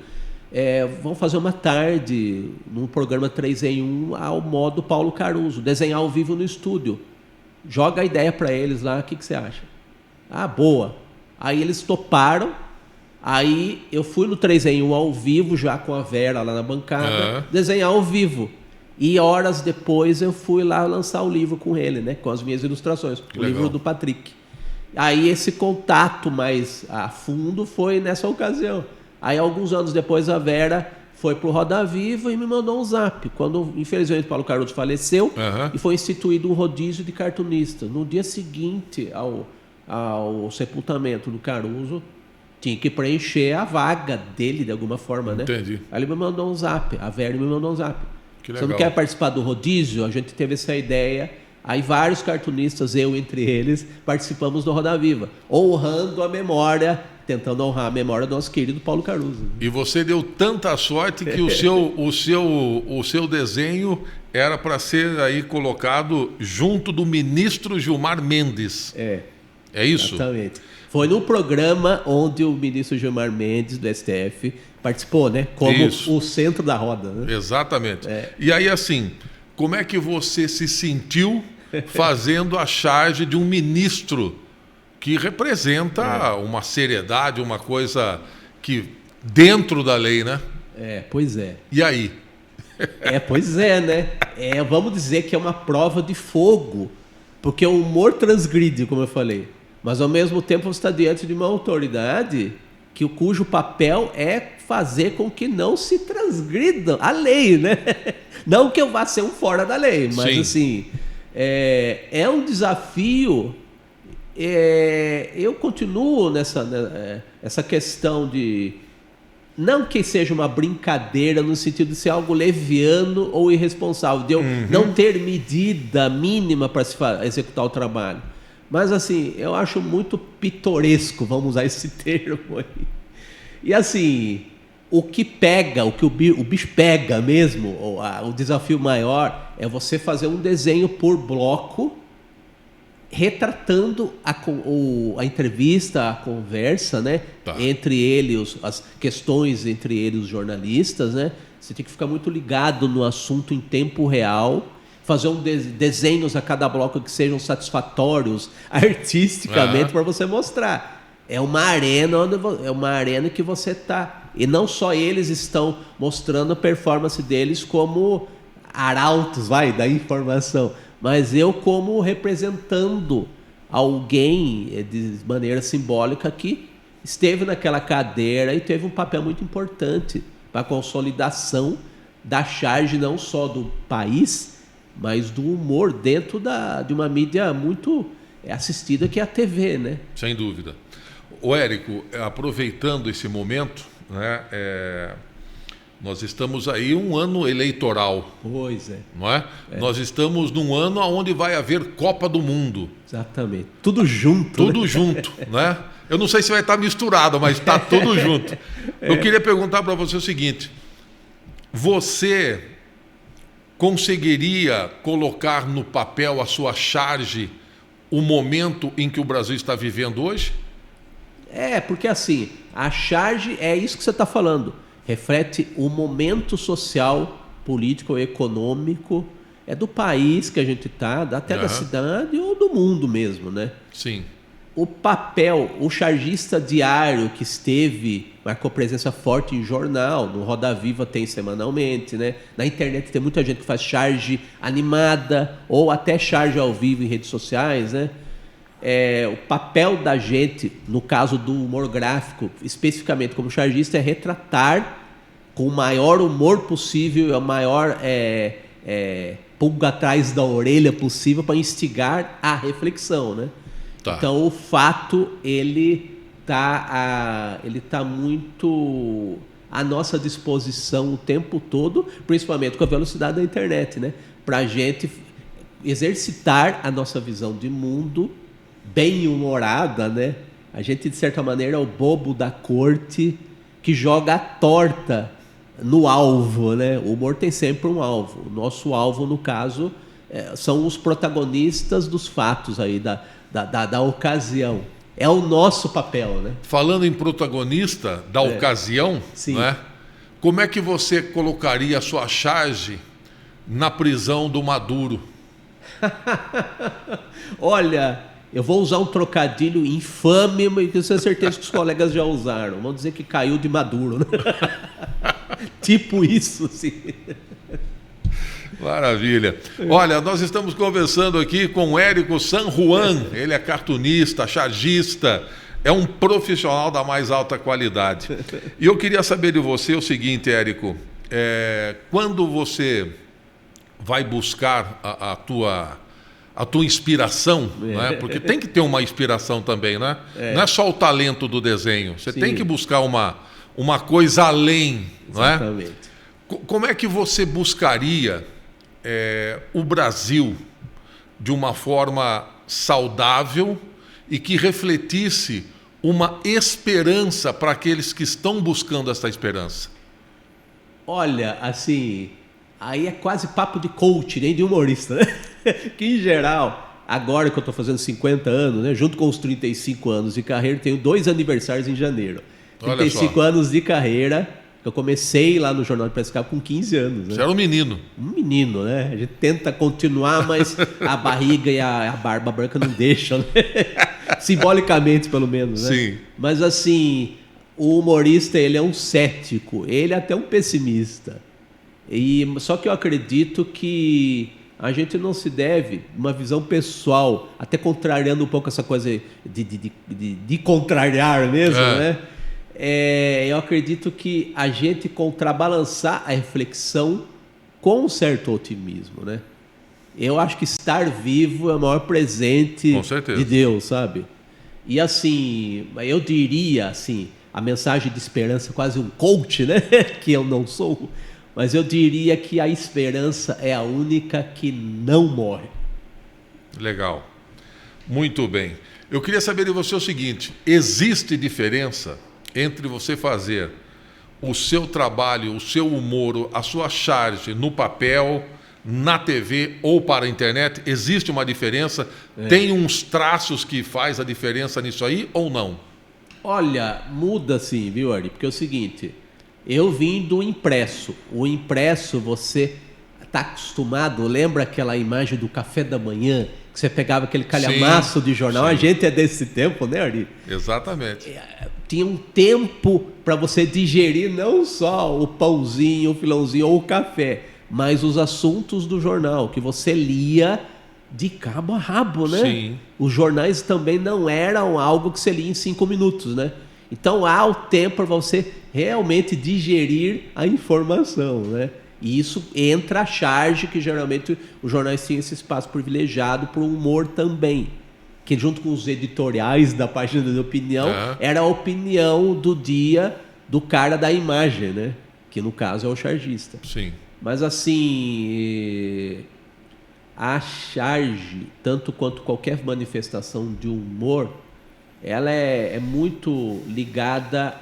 [SPEAKER 2] vamos fazer uma tarde num programa 3 em 1 ao modo Paulo Caruso, desenhar ao vivo no estúdio. Joga a ideia para eles lá, o que você acha? Ah, boa. Aí eles toparam, aí eu fui no 3 em 1 ao vivo, já com a Vera lá na bancada, desenhar ao vivo. E horas depois eu fui lá lançar o livro com ele, né? Com as minhas ilustrações, o livro do Patrick. Aí esse contato mais a fundo foi nessa ocasião. Aí alguns anos depois a Vera foi pro Roda Viva e me mandou um zap. Quando, infelizmente, Paulo Caruso faleceu e foi instituído um rodízio de cartunistas. No dia seguinte ao sepultamento do Caruso, tinha que preencher a vaga dele de alguma forma, né?
[SPEAKER 1] Entendi.
[SPEAKER 2] Aí ele me mandou um zap, a Vera me mandou um zap.
[SPEAKER 1] Que legal.
[SPEAKER 2] Você não quer participar do rodízio? A gente teve essa ideia. Aí vários cartunistas, eu entre eles, participamos do Roda Viva, honrando a memória, tentando honrar a memória do nosso querido Paulo Caruso.
[SPEAKER 1] E você deu tanta sorte que o seu desenho era para ser aí colocado junto do ministro Gilmar Mendes. É isso?
[SPEAKER 2] Exatamente. Foi num programa onde o ministro Gilmar Mendes, do STF, participou, né? Como o centro da roda. Né?
[SPEAKER 1] Exatamente. E aí, assim, como é que você se sentiu fazendo a charge de um ministro que representa uma seriedade, uma coisa que dentro da lei, né?
[SPEAKER 2] Pois é.
[SPEAKER 1] E aí?
[SPEAKER 2] Pois é, né? Vamos dizer que é uma prova de fogo, porque o humor transgride, como eu falei, mas ao mesmo tempo você está diante de uma autoridade cujo papel é fazer com que não se transgrida a lei, né? Não que eu vá ser um fora da lei, mas Sim. assim, é um desafio. Eu continuo essa questão de não que seja uma brincadeira no sentido de ser algo leviano ou irresponsável, de eu não ter medida mínima para se executar o trabalho. Mas assim, eu acho muito pitoresco, vamos usar esse termo aí. E assim, o que o bicho pega mesmo, o desafio maior é você fazer um desenho por bloco, retratando a entrevista, a conversa, né? Tá. Entre eles, as questões entre eles, os jornalistas, né? Você tem que ficar muito ligado no assunto em tempo real, fazer desenhos a cada bloco que sejam satisfatórios artisticamente para você mostrar. É uma arena que você está. E não só eles estão mostrando a performance deles como arautos, da informação, mas eu como representando alguém de maneira simbólica que esteve naquela cadeira e teve um papel muito importante para a consolidação da charge não só do país, mas do humor dentro de uma mídia muito assistida, que é a TV, né?
[SPEAKER 1] Sem dúvida. Ô Érico, aproveitando esse momento, né, nós estamos aí um ano eleitoral.
[SPEAKER 2] Pois é.
[SPEAKER 1] Não é? Nós estamos num ano onde vai haver Copa do Mundo.
[SPEAKER 2] Exatamente. Tudo junto.
[SPEAKER 1] Tudo junto, né? Eu não sei se vai estar misturado, mas está tudo junto. Eu queria perguntar para você o seguinte: você conseguiria colocar no papel a sua charge o momento em que o Brasil está vivendo hoje?
[SPEAKER 2] Porque assim, a charge é isso que você está falando. Reflete o momento social, político, econômico, do país que a gente está, até da cidade ou do mundo mesmo, né?
[SPEAKER 1] Sim.
[SPEAKER 2] O papel, o chargista diário que marcou presença forte em jornal, no Roda Viva tem semanalmente, né? Na internet tem muita gente que faz charge animada ou até charge ao vivo em redes sociais, né? O papel da gente, no caso do humor gráfico, especificamente como chargista, é retratar com o maior humor possível, a maior pulga atrás da orelha possível para instigar a reflexão, né? Tá. Então o fato ele tá muito à nossa disposição o tempo todo, principalmente com a velocidade da internet, né? Para a gente exercitar a nossa visão de mundo bem humorada, né? A gente, de certa maneira, é o bobo da corte que joga a torta no alvo, né? O humor tem sempre um alvo. O nosso alvo, no caso, são os protagonistas dos fatos aí, da ocasião. É o nosso papel, né?
[SPEAKER 1] Falando em protagonista da ocasião,
[SPEAKER 2] sim.
[SPEAKER 1] Né? Como é que você colocaria a sua charge na prisão do Maduro?
[SPEAKER 2] Olha, eu vou usar um trocadilho infame, mas tenho certeza que os colegas já usaram. Vamos dizer que caiu de Maduro, né? Tipo isso, sim.
[SPEAKER 1] Maravilha. Olha, nós estamos conversando aqui com o Érico San Juan. Ele é cartunista, chargista, é um profissional da mais alta qualidade. E eu queria saber de você o seguinte, Érico. Quando você vai buscar a tua inspiração, né? Porque tem que ter uma inspiração também, né? Não é só o talento do desenho, você tem que buscar uma coisa além, não é?
[SPEAKER 2] Exatamente.
[SPEAKER 1] Como é que você buscaria o Brasil de uma forma saudável e que refletisse uma esperança para aqueles que estão buscando essa esperança?
[SPEAKER 2] Olha, assim, aí é quase papo de coach, nem de humorista, né? Que em geral, agora que eu estou fazendo 50 anos, né, junto com os 35 anos de carreira, tenho 2 aniversários em janeiro. 35 anos de carreira, eu comecei lá no Jornal de Piracicaba com 15 anos. Né?
[SPEAKER 1] Você era um menino.
[SPEAKER 2] Um menino, né? A gente tenta continuar, mas a barriga e a barba branca não deixam, né? Simbolicamente, pelo menos, né?
[SPEAKER 1] Sim.
[SPEAKER 2] Mas assim, o humorista, ele é um cético, ele é até um pessimista. Só que eu acredito que a gente não se deve, uma visão pessoal, até contrariando um pouco essa coisa de contrariar mesmo, né? Eu acredito que a gente contrabalançar a reflexão com um certo otimismo, né? Eu acho que estar vivo é o maior presente de Deus, sabe? E assim, eu diria assim, a mensagem de esperança, quase um coach, né? Que eu não sou, mas eu diria que a esperança é a única que não morre.
[SPEAKER 1] Legal. Muito bem. Eu queria saber de você o seguinte: existe diferença entre você fazer o seu trabalho, o seu humor, a sua charge no papel, na TV ou para a internet? Existe uma diferença? Tem uns traços que faz a diferença nisso aí ou não?
[SPEAKER 2] Olha, muda sim, viu, Ari? Porque é o seguinte, eu vim do impresso. O impresso, você está acostumado, lembra aquela imagem do café da manhã, que você pegava aquele calhamaço de jornal? A gente é desse tempo, né, Ari?
[SPEAKER 1] Exatamente.
[SPEAKER 2] Tinha um tempo para você digerir não só o pãozinho, o filãozinho ou o café, mas os assuntos do jornal, que você lia de cabo a rabo, né?
[SPEAKER 1] Sim.
[SPEAKER 2] Os jornais também não eram algo que você lia em 5 minutos, né? Então há o tempo para você realmente digerir a informação, né? E isso entra a charge, que geralmente os jornais tinham esse espaço privilegiado para o humor também, que junto com os editoriais da página de opinião, era a opinião do dia do cara da imagem, né? Que no caso é o chargista.
[SPEAKER 1] Sim.
[SPEAKER 2] Mas assim, a charge, tanto quanto qualquer manifestação de humor, ela é muito ligada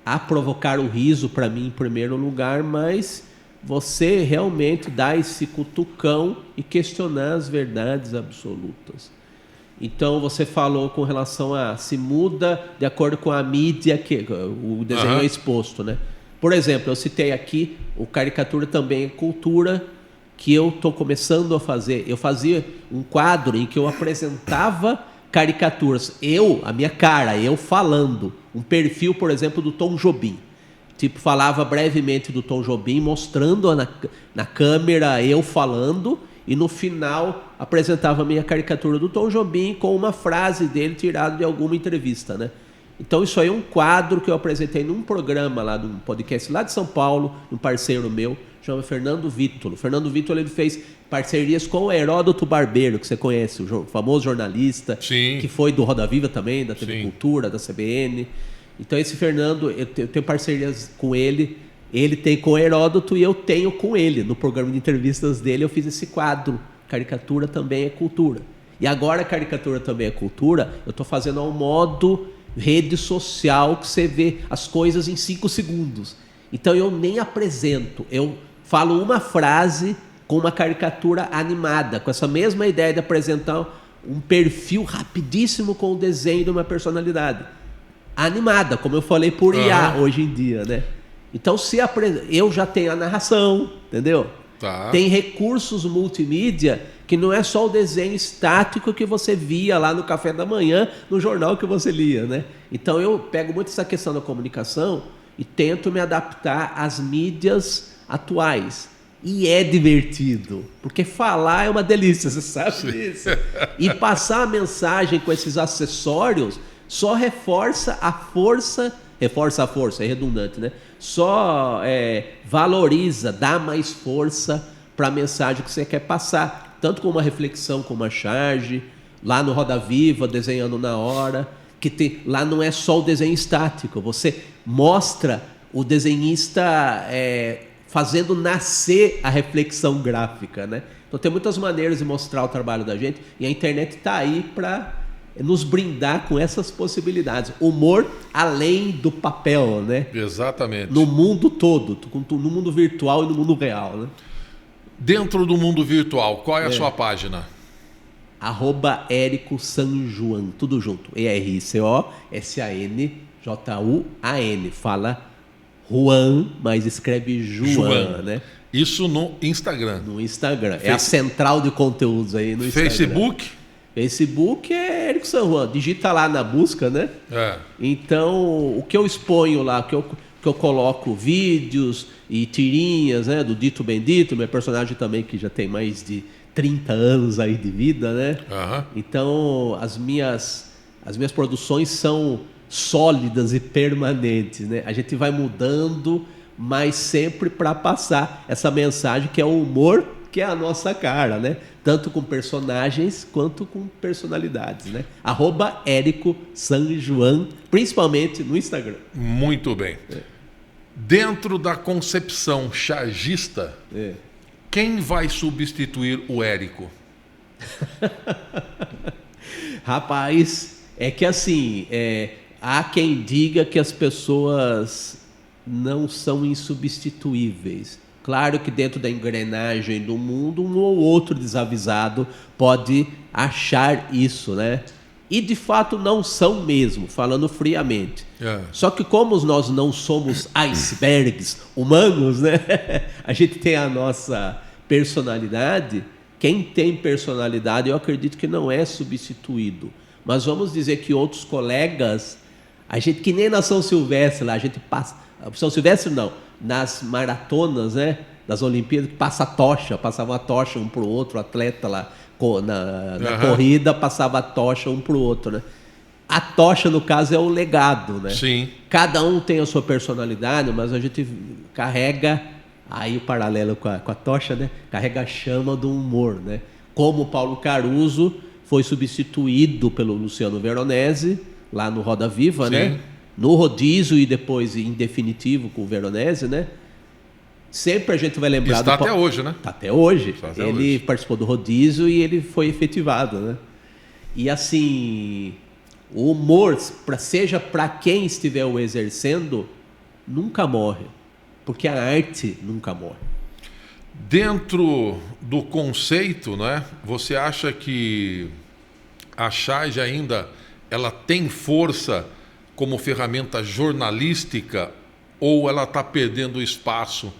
[SPEAKER 2] a provocar o riso, para mim, em primeiro lugar, mas você realmente dá esse cutucão e questionar as verdades absolutas. Então, você falou com relação a se muda de acordo com a mídia que o desenho é exposto, né? Por exemplo, eu citei aqui, o caricatura também é cultura, que eu estou começando a fazer. Eu fazia um quadro em que eu apresentava caricaturas, a minha cara, eu falando. Um perfil, por exemplo, do Tom Jobim. Tipo, falava brevemente do Tom Jobim, mostrando na câmera, eu falando, e no final apresentava a minha caricatura do Tom Jobim com uma frase dele tirada de alguma entrevista, né? Então isso aí é um quadro que eu apresentei num programa lá, num podcast lá de São Paulo, um parceiro meu, chama Fernando Vítulo. Fernando Vítulo, ele fez parcerias com o Heródoto Barbeiro, que você conhece, o famoso jornalista,
[SPEAKER 1] Sim,
[SPEAKER 2] que foi do Roda Viva também, da TV Cultura, da CBN. Então esse Fernando, eu tenho parcerias com ele, ele tem com o Heródoto e eu tenho com ele. No programa de entrevistas dele eu fiz esse quadro, Caricatura Também é Cultura. E agora Caricatura Também é Cultura, eu estou fazendo ao modo rede social, que você vê as coisas em 5 segundos. Então eu nem apresento, eu falo uma frase com uma caricatura animada, com essa mesma ideia de apresentar um perfil rapidíssimo com o desenho de uma personalidade animada, como eu falei por IA hoje em dia, né? Então eu já tenho a narração, entendeu? Tem recursos multimídia que não é só o desenho estático que você via lá no café da manhã, no jornal que você lia, né? Então eu pego muito essa questão da comunicação e tento me adaptar às mídias atuais. E é divertido, porque falar é uma delícia, você sabe disso. E passar a mensagem com esses acessórios só reforça a força, é redundante, né? Só valoriza, dá mais força para a mensagem que você quer passar. tanto com uma reflexão, com uma charge, lá no Roda Viva, desenhando na hora, lá não é só o desenho estático, você mostra o desenhista fazendo nascer a reflexão gráfica, né? Então tem muitas maneiras de mostrar o trabalho da gente, e a internet está aí para nos brindar com essas possibilidades. Humor além do papel, né?
[SPEAKER 1] Exatamente.
[SPEAKER 2] No mundo todo, no mundo virtual e no mundo real, né?
[SPEAKER 1] Dentro do mundo virtual, qual é a sua página?
[SPEAKER 2] @Érico Sanjuan, tudo junto. ERICOSANJUAN. Fala Juan, mas escreve Joan, né?
[SPEAKER 1] Isso no Instagram.
[SPEAKER 2] No Instagram. É a central de conteúdos aí no Instagram. Facebook é Érico San Juan. Digita lá na busca, né? Então, o que eu exponho lá, que eu coloco vídeos e tirinhas, né? Do Dito Bendito, meu personagem também que já tem mais de 30 anos aí de vida, né? Então, as minhas produções são sólidas e permanentes, né? A gente vai mudando, mas sempre para passar essa mensagem que é o humor, que é a nossa cara, né? Tanto com personagens quanto com personalidades, né? @Érico Sanjuan, principalmente no Instagram.
[SPEAKER 1] Muito bem. Dentro da concepção chargista, quem vai substituir o Érico?
[SPEAKER 2] Rapaz, é que assim, há quem diga que as pessoas não são insubstituíveis. Claro que dentro da engrenagem do mundo, um ou outro desavisado pode achar isso, né? E de fato não são mesmo, falando friamente. Só que como nós não somos icebergs humanos, né? A gente tem a nossa personalidade. Quem tem personalidade, eu acredito que não é substituído. Mas vamos dizer que outros colegas, a gente que nem na São Silvestre lá, a gente passa... São Silvestre não, nas maratonas, né, das Olimpíadas, que passava a tocha um para o outro, o atleta lá na corrida passava a tocha um para o outro, né? A tocha, no caso, é o legado, né?
[SPEAKER 1] Sim.
[SPEAKER 2] Cada um tem a sua personalidade, mas a gente carrega, aí o paralelo com a tocha, né? Carrega a chama do humor, né? Como o Paulo Caruso foi substituído pelo Luciano Veronese, lá no Roda Viva, né? No Rodízio e depois em definitivo com o Veronese, né? Sempre a gente vai lembrar...
[SPEAKER 1] Está até hoje, né?
[SPEAKER 2] Está até hoje. Ele participou do Rodízio e ele foi efetivado, né? E assim, o humor, seja para quem estiver o exercendo, nunca morre. Porque a arte nunca morre.
[SPEAKER 1] Dentro do conceito, né? Você acha que a charge ainda ela tem força como ferramenta jornalística, ou ela está perdendo espaço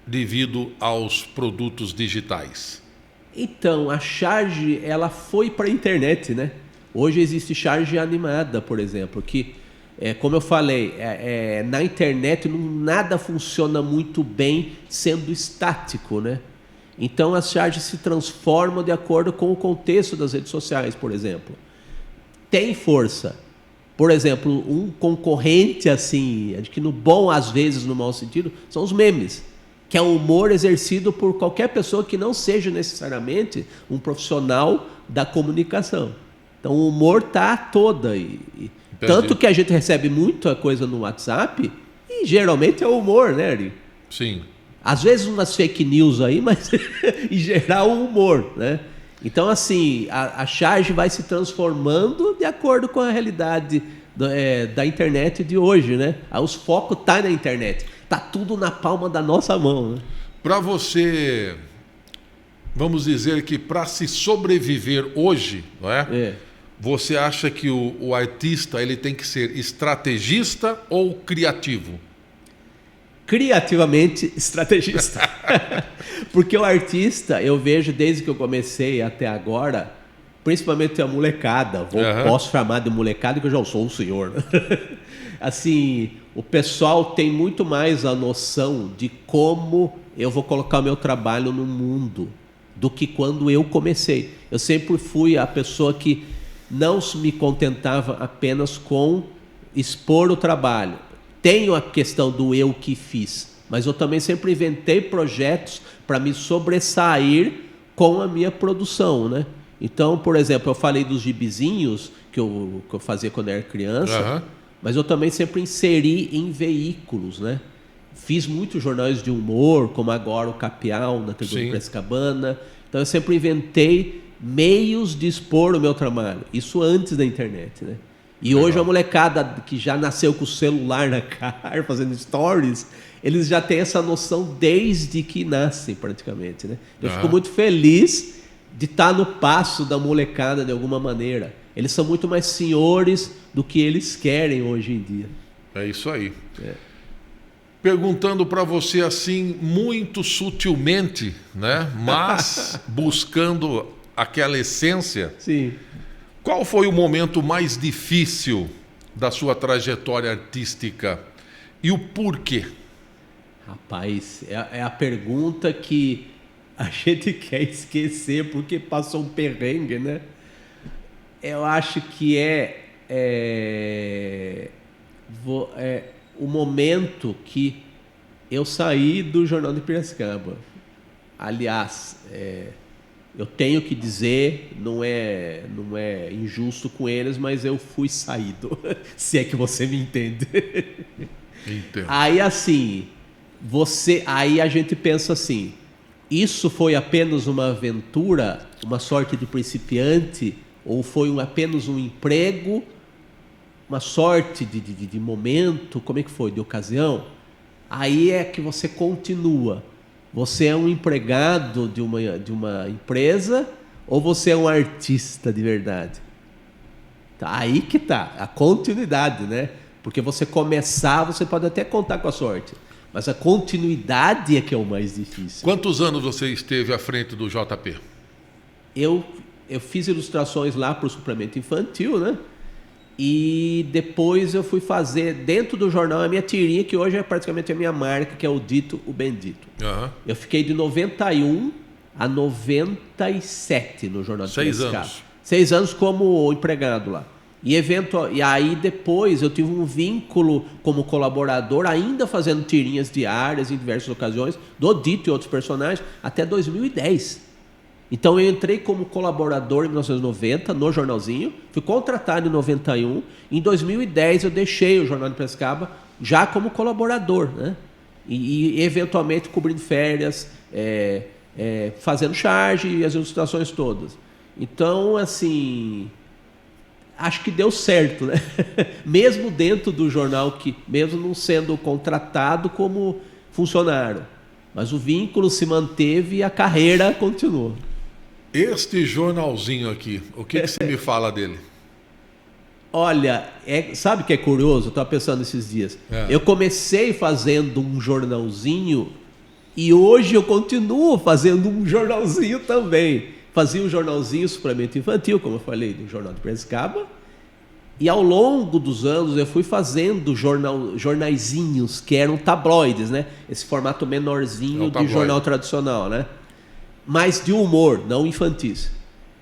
[SPEAKER 1] devido aos produtos digitais?
[SPEAKER 2] Então, a charge ela foi para a internet, né? Hoje existe charge animada, por exemplo, que, como eu falei, na internet nada funciona muito bem sendo estático, né? Então, as charges se transformam de acordo com o contexto das redes sociais, por exemplo. Tem força. Por exemplo, um concorrente assim, acho que no bom, às vezes no mau sentido, são os memes, que é um humor exercido por qualquer pessoa que não seja necessariamente um profissional da comunicação. Então o humor está toda aí. Tanto que a gente recebe muita coisa no WhatsApp e geralmente é o humor, né, Ari?
[SPEAKER 1] Sim.
[SPEAKER 2] Às vezes umas fake news aí, mas em geral o humor, né? Então, assim, a charge vai se transformando de acordo com a realidade da internet de hoje, né? Os focos estão na internet. Está tudo na palma da nossa mão, né?
[SPEAKER 1] Para você, vamos dizer que para se sobreviver hoje, não é? Você acha que o artista ele tem que ser estrategista ou criativo?
[SPEAKER 2] Criativamente estrategista. Porque o artista, eu vejo desde que eu comecei até agora, principalmente a molecada, posso chamar de molecada que eu já sou um senhor. Assim, o pessoal tem muito mais a noção de como eu vou colocar o meu trabalho no mundo do que quando eu comecei. Eu sempre fui a pessoa que não me contentava apenas com expor o trabalho. Tenho a questão do eu que fiz, mas eu também sempre inventei projetos para me sobressair com a minha produção, né? Então, por exemplo, eu falei dos gibizinhos que eu fazia quando eu era criança, mas eu também sempre inseri em veículos, né? Fiz muitos jornais de humor, como agora o Capial, na Tribuna de Piracicabana. Então, eu sempre inventei meios de expor o meu trabalho. Isso antes da internet, né? E hoje a molecada que já nasceu com o celular na cara, fazendo stories, eles já têm essa noção desde que nascem, praticamente, né? Eu fico muito feliz de estar no passo da molecada de alguma maneira. Eles são muito mais senhores do que eles querem hoje em dia.
[SPEAKER 1] É isso aí. Perguntando para você assim, muito sutilmente, né? Mas buscando aquela essência.
[SPEAKER 2] Sim.
[SPEAKER 1] Qual foi o momento mais difícil da sua trajetória artística e o porquê?
[SPEAKER 2] Rapaz, é a pergunta que a gente quer esquecer porque passou um perrengue, né? Eu acho que o momento que eu saí do Jornal de Piracicaba. Aliás, eu tenho que dizer, não é injusto com eles, mas eu fui saído, se é que você me entende.
[SPEAKER 1] Entendo.
[SPEAKER 2] Aí assim, aí a gente pensa assim, isso foi apenas uma aventura, uma sorte de principiante, ou foi apenas um emprego, uma sorte de momento, como é que foi, de ocasião? Aí é que você continua. Você é um empregado de uma empresa ou você é um artista de verdade? Tá, aí que tá, a continuidade, né? Porque você começar, você pode até contar com a sorte, mas a continuidade é que é o mais difícil.
[SPEAKER 1] Quantos anos você esteve à frente do JP?
[SPEAKER 2] Eu fiz ilustrações lá para o suplemento infantil, né? E depois eu fui fazer, dentro do jornal, a minha tirinha, que hoje é praticamente a minha marca, que é o Dito, o Bendito. Eu fiquei de 91 a 97 no Jornal de Piracicaba.
[SPEAKER 1] 6 anos.
[SPEAKER 2] 6 anos como empregado lá. E aí depois eu tive um vínculo como colaborador, ainda fazendo tirinhas diárias em diversas ocasiões, do Dito e outros personagens, até 2010. Então eu entrei como colaborador em 1990 no jornalzinho, fui contratado em 91, em 2010 eu deixei o Jornal de Piracicaba já como colaborador, né? E eventualmente cobrindo férias, fazendo charge e as ilustrações todas. Então, assim, acho que deu certo, né? Mesmo dentro do jornal, mesmo não sendo contratado como funcionário, mas o vínculo se manteve e a carreira continuou.
[SPEAKER 1] Este jornalzinho aqui, o que você me fala dele?
[SPEAKER 2] Olha, sabe o que é curioso? Eu estava pensando esses dias. Eu comecei fazendo um jornalzinho e hoje eu continuo fazendo um jornalzinho também. Fazia um jornalzinho suplemento infantil, como eu falei, do Jornal de Piracicaba. E ao longo dos anos eu fui fazendo jornaizinhos que eram tabloides, né? Esse formato menorzinho de jornal tradicional, né? Mas de humor, não infantis.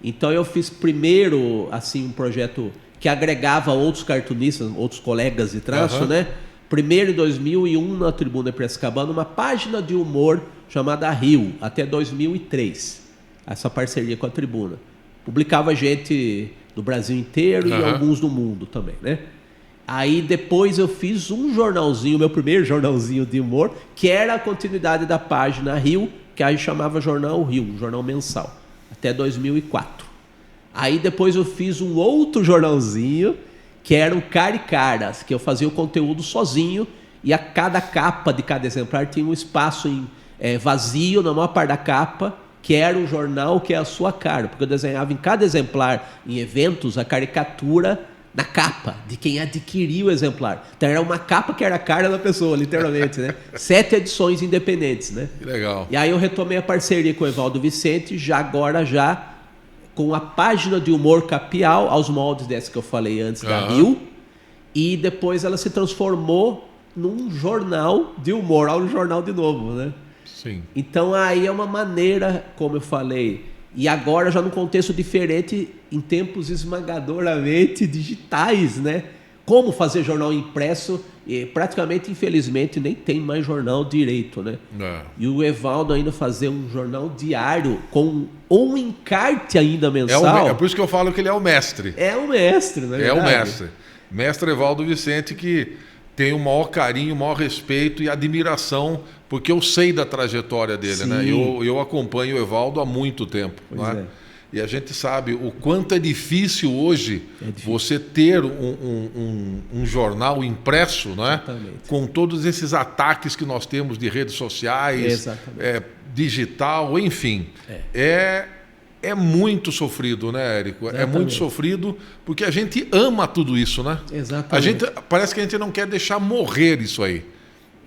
[SPEAKER 2] Então eu fiz primeiro assim um projeto que agregava outros cartunistas, outros colegas de traço, né? Primeiro em 2001 na Tribuna de Piracicabana, uma página de humor chamada Rio, até 2003. Essa parceria com a Tribuna. Publicava gente do Brasil inteiro e alguns do mundo também, né? Aí depois eu fiz um jornalzinho, meu primeiro jornalzinho de humor, que era a continuidade da página Rio, que aí chamava Jornal Rio, um jornal mensal, até 2004. Aí depois eu fiz um outro jornalzinho, que era o Cara e Caras, que eu fazia o conteúdo sozinho, e a cada capa de cada exemplar tinha um espaço vazio na maior parte da capa, que era um jornal que é a sua cara, porque eu desenhava em cada exemplar, em eventos, a caricatura na capa, de quem adquiriu o exemplar. Então era uma capa que era a cara da pessoa, literalmente, né? 7 edições independentes, né?
[SPEAKER 1] Que legal.
[SPEAKER 2] E aí eu retomei a parceria com o Evaldo Vicente, já com a página de humor Capial, aos moldes dessa que eu falei antes, da Rio, e depois ela se transformou num jornal de humor, ao jornal de novo, né?
[SPEAKER 1] Sim.
[SPEAKER 2] Então aí é uma maneira, como eu falei, e agora já num contexto diferente, em tempos esmagadoramente digitais, né? Como fazer jornal impresso E praticamente, infelizmente, nem tem mais jornal direito, né? E o Evaldo ainda fazer um jornal diário com um encarte ainda mensal.
[SPEAKER 1] É por isso que eu falo que ele é o mestre.
[SPEAKER 2] É o mestre, né?
[SPEAKER 1] É o mestre. Mestre Evaldo Vicente, que tem o maior carinho, o maior respeito e admiração, porque eu sei da trajetória dele, né? Eu acompanho o Evaldo há muito tempo, né? E a gente sabe o quanto é difícil hoje você ter um jornal impresso, né? Com todos esses ataques que nós temos de redes sociais, digital, enfim. É muito sofrido, né, Érico? É muito sofrido porque a gente ama tudo isso, né?
[SPEAKER 2] Exatamente.
[SPEAKER 1] Parece que a gente não quer deixar morrer isso aí.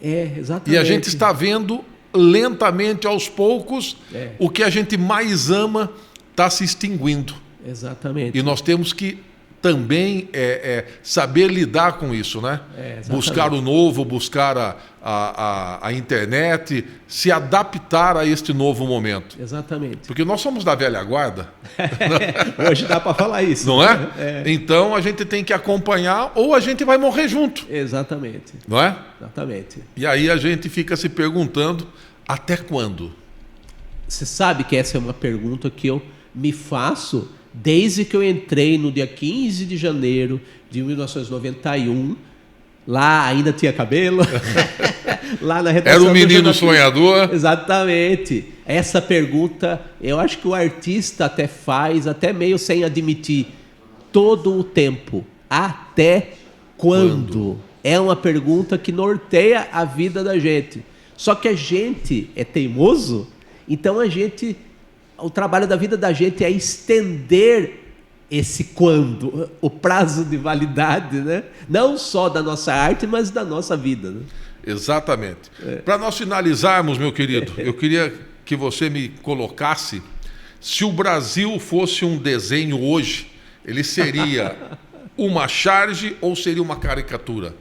[SPEAKER 2] Exatamente.
[SPEAKER 1] E a gente está vendo lentamente, aos poucos, o que a gente mais ama está se extinguindo.
[SPEAKER 2] Exatamente.
[SPEAKER 1] E nós temos que também saber lidar com isso, né? Buscar o novo, buscar a internet, se adaptar a este novo momento.
[SPEAKER 2] Exatamente.
[SPEAKER 1] Porque nós somos da velha guarda.
[SPEAKER 2] Hoje dá para falar isso.
[SPEAKER 1] Não é? Então a gente tem que acompanhar ou a gente vai morrer junto.
[SPEAKER 2] Exatamente.
[SPEAKER 1] Não é?
[SPEAKER 2] Exatamente.
[SPEAKER 1] E aí a gente fica se perguntando, até quando?
[SPEAKER 2] Você sabe que essa é uma pergunta que eu me faço desde que eu entrei no dia 15 de janeiro de 1991, lá ainda tinha cabelo, lá na redação.
[SPEAKER 1] Era um menino sonhador.
[SPEAKER 2] Exatamente. Essa pergunta, eu acho que o artista até faz, até meio sem admitir, todo o tempo. Até quando? É uma pergunta que norteia a vida da gente. Só que a gente é teimoso, então o trabalho da vida da gente é estender esse quando, o prazo de validade, né? Não só da nossa arte, mas da nossa vida, né?
[SPEAKER 1] Exatamente. Para nós finalizarmos, meu querido, eu queria que você me colocasse, se o Brasil fosse um desenho hoje, ele seria uma charge ou seria uma caricatura?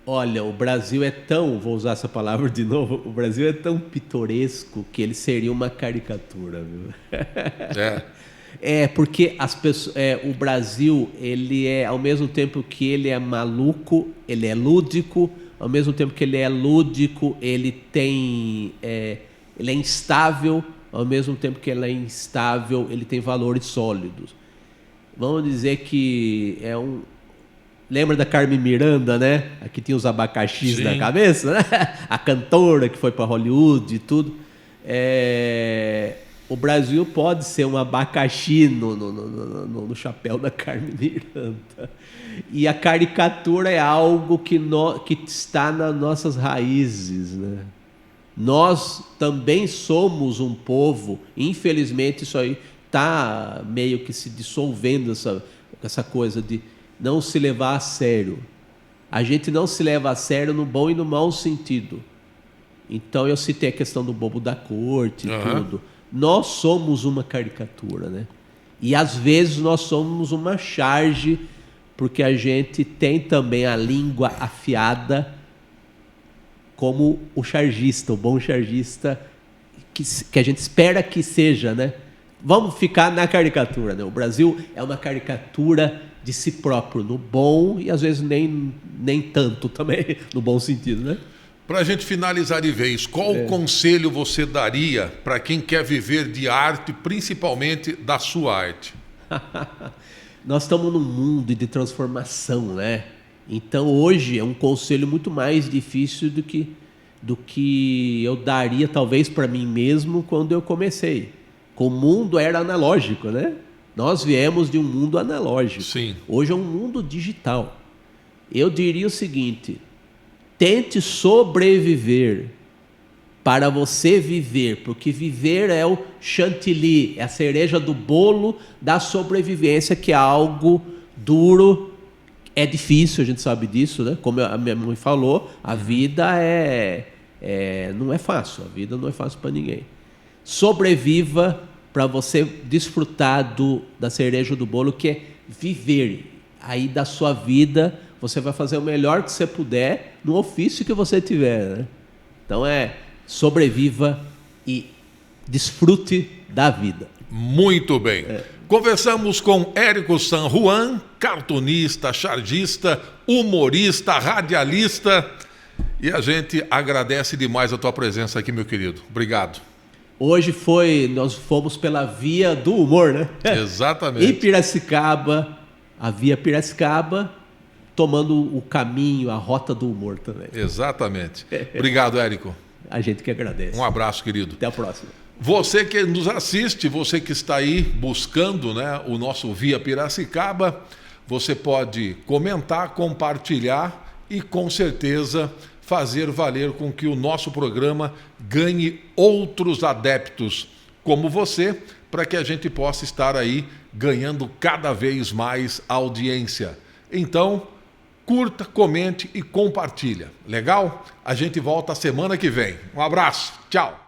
[SPEAKER 2] Olha, o Brasil é tão, vou usar essa palavra de novo, o Brasil é tão pitoresco que ele seria uma caricatura, viu? Porque as pessoas, o Brasil, ele é, ao mesmo tempo que ele é maluco, ele é lúdico, ao mesmo tempo que ele é lúdico, ele é instável, ao mesmo tempo que ele é instável, ele tem valores sólidos. Vamos dizer que lembra da Carmen Miranda, né? Aqui tinha os abacaxis na cabeça, né? A cantora que foi para Hollywood e tudo. O Brasil pode ser um abacaxi no chapéu da Carmen Miranda. E a caricatura é algo que está nas nossas raízes, né? Nós também somos um povo, infelizmente isso aí está meio que se dissolvendo, essa coisa de não se levar a sério. A gente não se leva a sério no bom e no mau sentido. Então eu citei a questão do bobo da corte e tudo. Nós somos uma caricatura, né? E às vezes nós somos uma charge, porque a gente tem também a língua afiada como o chargista, o bom chargista que a gente espera que seja, né? Vamos ficar na caricatura, né? O Brasil é uma caricatura de si próprio, no bom e às vezes nem tanto também, no bom sentido, né?
[SPEAKER 1] Para a gente finalizar de vez, qual conselho você daria para quem quer viver de arte, principalmente da sua arte?
[SPEAKER 2] Nós estamos num mundo de transformação, né? Então hoje é um conselho muito mais difícil do que eu daria talvez para mim mesmo quando eu comecei. O mundo era analógico, né? Nós viemos de um mundo analógico.
[SPEAKER 1] Sim.
[SPEAKER 2] Hoje é um mundo digital. Eu diria o seguinte: tente sobreviver para você viver, porque viver é o chantilly, é a cereja do bolo da sobrevivência, que é algo duro, é difícil, a gente sabe disso, né? Como a minha mãe falou, a vida não é fácil, a vida não é fácil para ninguém. Sobreviva para você desfrutar da cereja do bolo, que é viver. Aí da sua vida você vai fazer o melhor que você puder no ofício que você tiver, né? Então sobreviva e desfrute da vida.
[SPEAKER 1] Muito bem. Conversamos com Érico San Juan, cartunista, chargista, humorista, radialista. E a gente agradece demais a tua presença aqui, meu querido. Obrigado.
[SPEAKER 2] Hoje nós fomos pela via do humor, né?
[SPEAKER 1] Exatamente.
[SPEAKER 2] Em Piracicaba, a via Piracicaba, tomando o caminho, a rota do humor também.
[SPEAKER 1] Exatamente. Obrigado, Érico.
[SPEAKER 2] A gente que agradece.
[SPEAKER 1] Um abraço, querido.
[SPEAKER 2] Até a próxima.
[SPEAKER 1] Você que nos assiste, você que está aí buscando, né, o nosso Via Piracicaba, você pode comentar, compartilhar e, com certeza, fazer valer com que o nosso programa ganhe outros adeptos como você, para que a gente possa estar aí ganhando cada vez mais audiência. Então, curta, comente e compartilha. Legal? A gente volta semana que vem. Um abraço. Tchau.